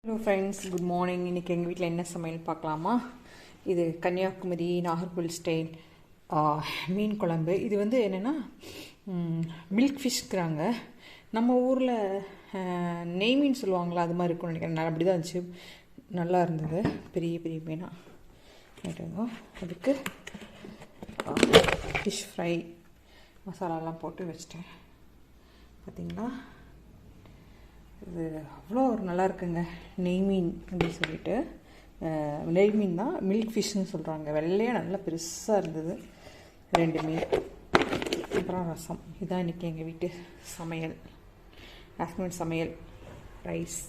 Hello friends, good morning. இன்றைக்கி எங்கள் வீட்டில் என்ன சமையல் பார்க்கலாமா? இது கன்னியாகுமரி நாகர்கோவில் ஸ்டைல் மீன் குழம்பு. இது வந்து என்னென்னா மில்க் ஃபிஷ்ங்கிறாங்க. நம்ம ஊரில் நெய் மீன் சொல்லுவாங்களா, அது மாதிரி இருக்கும்னு நினைக்கிறேன். அப்படி தான் இருந்துச்சு, நல்லா இருந்தது. பெரிய பெரிய மீனாக அதுக்கு ஃபிஷ் ஃப்ரை மசாலாலாம் போட்டு வச்சிட்டேன். பார்த்திங்களா, இது அவ்வளோ ஒரு நல்லா இருக்குங்க. நெய் மீன் அப்படின்னு சொல்லிட்டு, நெய் மீன் தான், மில்க் ஃபிஷ்ன்னு சொல்கிறாங்க. வெள்ளையாக நல்லா பெருசாக இருந்தது 2 மீன். அப்புறம் ரசம். இதுதான் இன்றைக்கி எங்கள் வீட்டு சமையல். ஆஃப்டர்நூன் சமையல் ரைஸ்.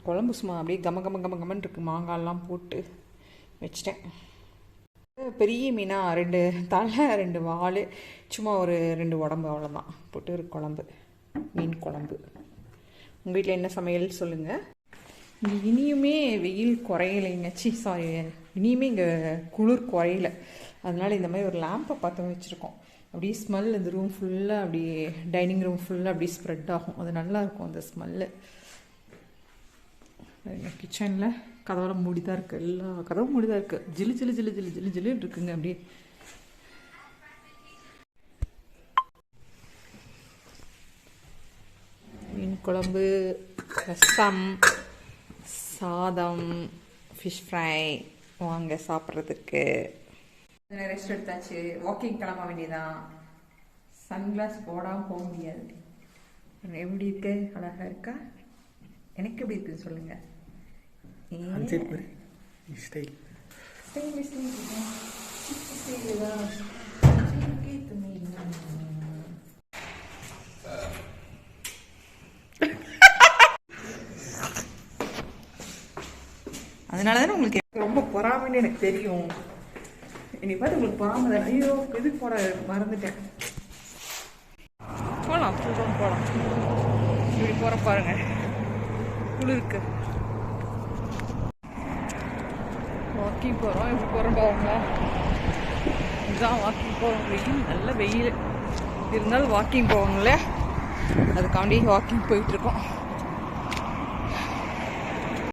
குழம்பு சும்மா அப்படியே கமன்னு இருக்குது. மாங்காயெல்லாம் போட்டு வச்சிட்டேன். பெரிய மீனாக 2 தலை 2 வால், சும்மா ஒரு 2 உடம்பு, அவ்வளோதான் போட்டு ஒரு குழம்பு, மீன் குழம்பு. உங்கள் வீட்டில் என்ன சமையல் சொல்லுங்கள். இங்கே இனியுமே வெயில் குறையலைங்க. சாரி, இனியுமே இங்கே குளிர் குறையல. அதனால் இந்த மாதிரி ஒரு லேம்பை பார்த்து வச்சுருக்கோம். அப்படியே ஸ்மெல் இந்த ரூம் ஃபுல்லாக, அப்படியே டைனிங் ரூம் ஃபுல்லாக அப்படியே ஸ்ப்ரெட் ஆகும். அது நல்லாயிருக்கும் அந்த ஸ்மெல்லு. கிச்சனில் கதவெல்லாம் மூடி தான் இருக்குது. எல்லா கதவும் மூடி தான் இருக்குது. ஜிலு ஜிலு ஜிலு ஜிலு ஜிலு ஜிலுன்னு இருக்குங்க. அப்படியே மீன் குழம்பு, ரசம், சாதம், ஃபிஷ் ஃப்ரை. வாங்க சாப்பிட்றதுக்கு. ரெஸ்ட் எடுத்தாச்சு. வாக்கிங் கிளம்ப வேண்டியதான். சன்கிளாஸ் போடாமல் போக முடியாது. எப்படி இருக்கு? அழகாக இருக்கா? எனக்கு எப்படி இருக்குன்னு சொல்லுங்கள். அதனால தானே உங்களுக்கு ரொம்ப பொறாமைன்னு எனக்கு தெரியும். இன்னைக்கு பார்த்து உங்களுக்கு பொறாம தானே. ஐயோ, எதுக்கு போட மறந்துட்டேன். போகலாம், போகலாம். இப்படி போகிற பாருங்க, குளிருக்கு. வாக்கிங் போகிறோம். இப்படி போகிறோம் பாருங்க. இதுதான் வாக்கிங் போகிறோம். வெயில், நல்ல வெயில் இருந்தாலும் வாக்கிங் போவாங்களே, அதுக்காண்டி வாக்கிங் போயிட்டுருக்கோம்.